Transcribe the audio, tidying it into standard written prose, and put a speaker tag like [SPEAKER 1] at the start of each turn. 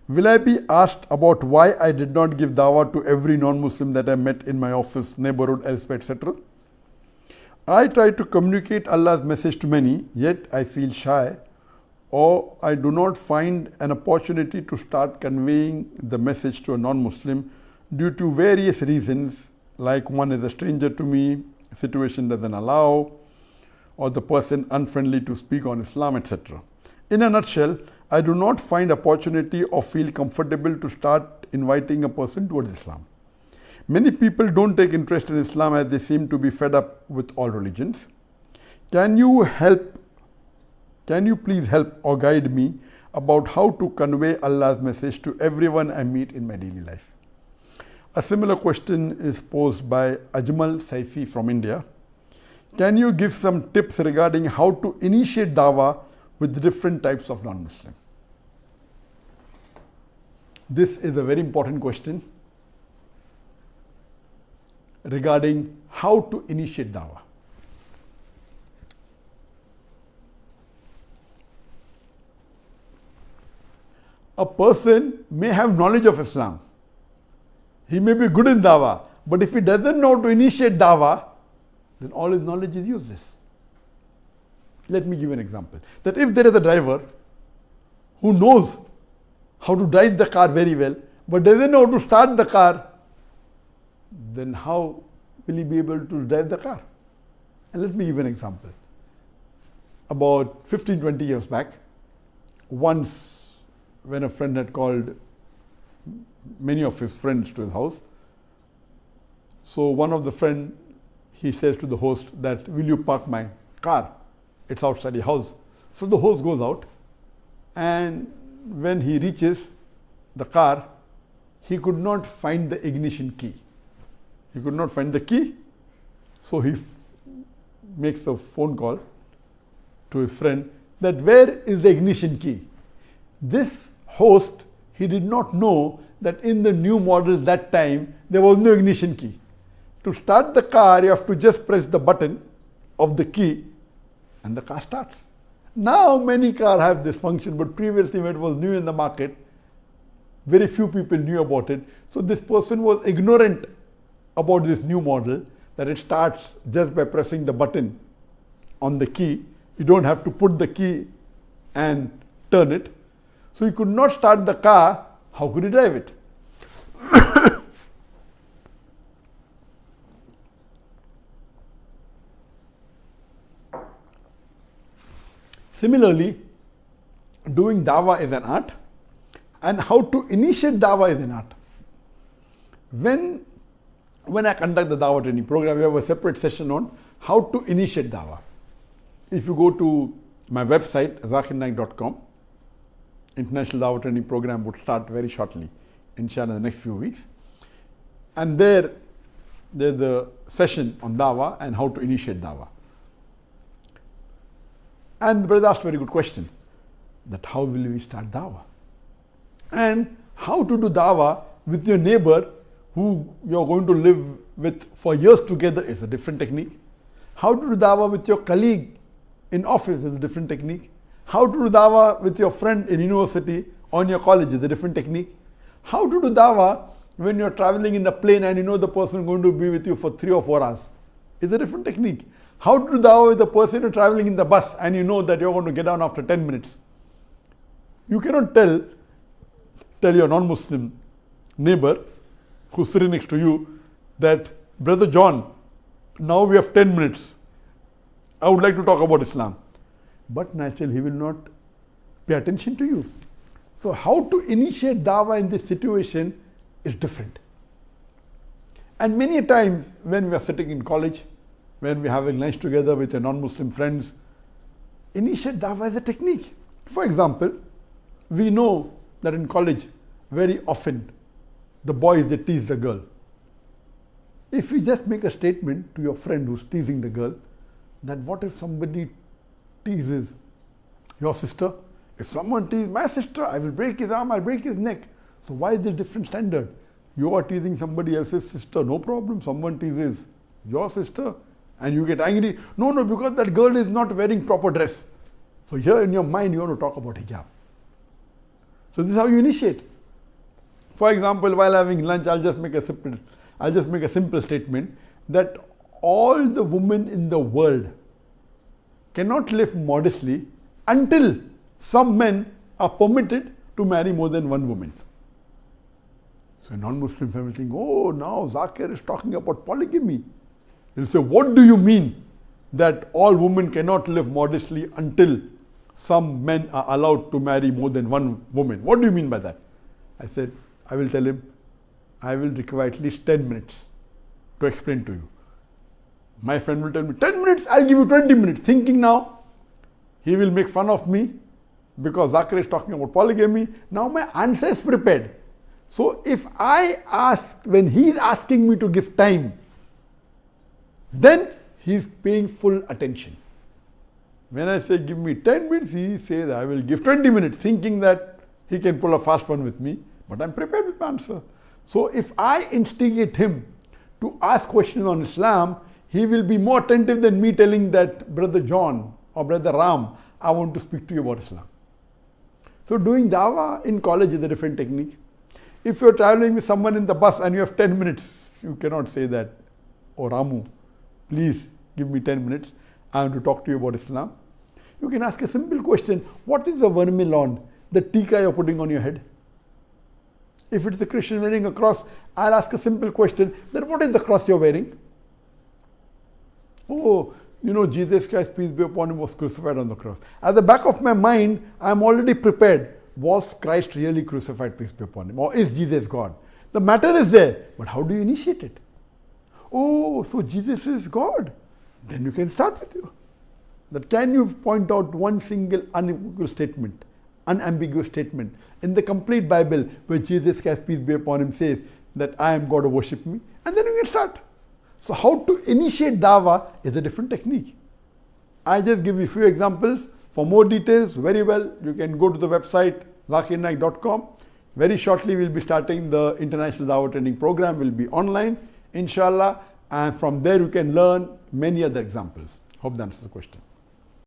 [SPEAKER 1] Will I be asked about why I did not give dawah to every non-Muslim that I met in my office, neighborhood, elsewhere, etc.? I try to communicate Allah's message to many, yet I feel shy, or I do not find an opportunity to start conveying the message to a non-Muslim due to various reasons, like one is a stranger to me, situation doesn't allow, or the person unfriendly to speak on Islam, etc. In a nutshell, I do not find opportunity or feel comfortable to start inviting a person towards Islam. Many people don't take interest in Islam as they seem to be fed up with all religions. Can you please help or guide me about how to convey Allah's message to everyone I meet in my daily life? A similar question is posed by Ajmal Saifi from India. Can you give some tips regarding how to initiate dawah with different types of non-Muslim? This is a very important question regarding how to initiate dawah. A person may have knowledge of Islam. He may be good in dawah, but if he doesn't know how to initiate dawah, then all his knowledge is useless. Let me give you an example. That if there is a driver who knows how to drive the car very well, but doesn't know how to start the car, then how will he be able to drive the car? And let me give you an example. About 15-20 years back, once when a friend had called many of his friends to his house, so one of the friend, he says to the host that, will you park my car? It's outside the house. So the host goes out, and when he reaches the car, he could not find the ignition key. He could not find the key. So he makes a phone call to his friend that where is the ignition key? This host, he did not know that in the new models that time, there was no ignition key. To start the car, you have to just press the button of the key and the car starts. Now many cars have this function, but previously when it was new in the market, very few people knew about it. So this person was ignorant about this new model, that it starts just by pressing the button on the key. You don't have to put the key and turn it. So he could not start the car. How could he drive it? Similarly, doing dawah is an art, and how to initiate dawah is an art. When I conduct the dawah training program, we have a separate session on how to initiate dawah. If you go to my website, zakirnaik.com, International Dawah Training Program would start very shortly, inshallah, in the next few weeks. And there's a session on dawah and how to initiate dawah. And the brother asked a very good question, that how will we start dawah? And how to do dawah with your neighbor who you're going to live with for years together is a different technique. How to do dawah with your colleague in office is a different technique. How to do dawah with your friend in university or in your college is a different technique. How to do dawah when you're traveling in the plane and you know the person going to be with you for 3 or 4 hours is a different technique. How to do dawah with the person who's traveling in the bus and you know that you're going to get down after 10 minutes. You cannot tell your non-Muslim neighbor who's sitting next to you that, Brother John, now we have 10 minutes. I would like to talk about Islam. But naturally, he will not pay attention to you. So how to initiate dawah in this situation is different. And many times when we are sitting in college, when we are having lunch together with your non-Muslim friends, initiate dawah is a technique. For example, we know that in college, very often, the boys, they tease the girl. If you just make a statement to your friend who's teasing the girl, that what if somebody teases your sister? If someone teases my sister, I will break his arm, I'll break his neck. So why is there different standard? You are teasing somebody else's sister, no problem. Someone teases your sister and you get angry. No, because that girl is not wearing proper dress. So here in your mind, you want to talk about hijab. So this is how you initiate. For example, while having lunch, I'll just make a simple statement that all the women in the world cannot live modestly until some men are permitted to marry more than one woman. So non-Muslims will think, oh, now Zakir is talking about polygamy. They'll say, what do you mean that all women cannot live modestly until some men are allowed to marry more than one woman? What do you mean by that? I said, I will tell him, I will require at least 10 minutes to explain to you. My friend will tell me, 10 minutes, I'll give you 20 minutes. Thinking now, he will make fun of me because Zakir is talking about polygamy. Now my answer is prepared. So if I ask, when he is asking me to give time, then he is paying full attention. When I say give me 10 minutes, he says I will give 20 minutes, thinking that he can pull a fast one with me, but I'm prepared with my answer. So if I instigate him to ask questions on Islam, he will be more attentive than me telling that Brother John or Brother Ram, I want to speak to you about Islam. So doing dawah in college is a different technique. If you're traveling with someone in the bus and you have 10 minutes, you cannot say that, oh Ramu, please give me 10 minutes, I want to talk to you about Islam. You can ask a simple question, what is the vermilion, the tikka you're putting on your head? If it's a Christian wearing a cross, I'll ask a simple question, then what is the cross you're wearing? Oh, you know, Jesus Christ, peace be upon him, was crucified on the cross. At the back of my mind, I'm already prepared. Was Christ really crucified, peace be upon him? Or is Jesus God? The matter is there, but how do you initiate it? Oh, so Jesus is God. Then you can start with you. That can you point out one single unequivocal statement, unambiguous statement in the complete Bible where Jesus Christ, peace be upon him, says that I am God, worship me, and then you can start. So how to initiate dawah is a different technique. I just give you a few examples. For more details, very well, you can go to the website zakirnaik.com. Very shortly, we'll be starting the International Dawah Training Program, will be online, inshallah, and from there you can learn many other examples. Hope that answers the question.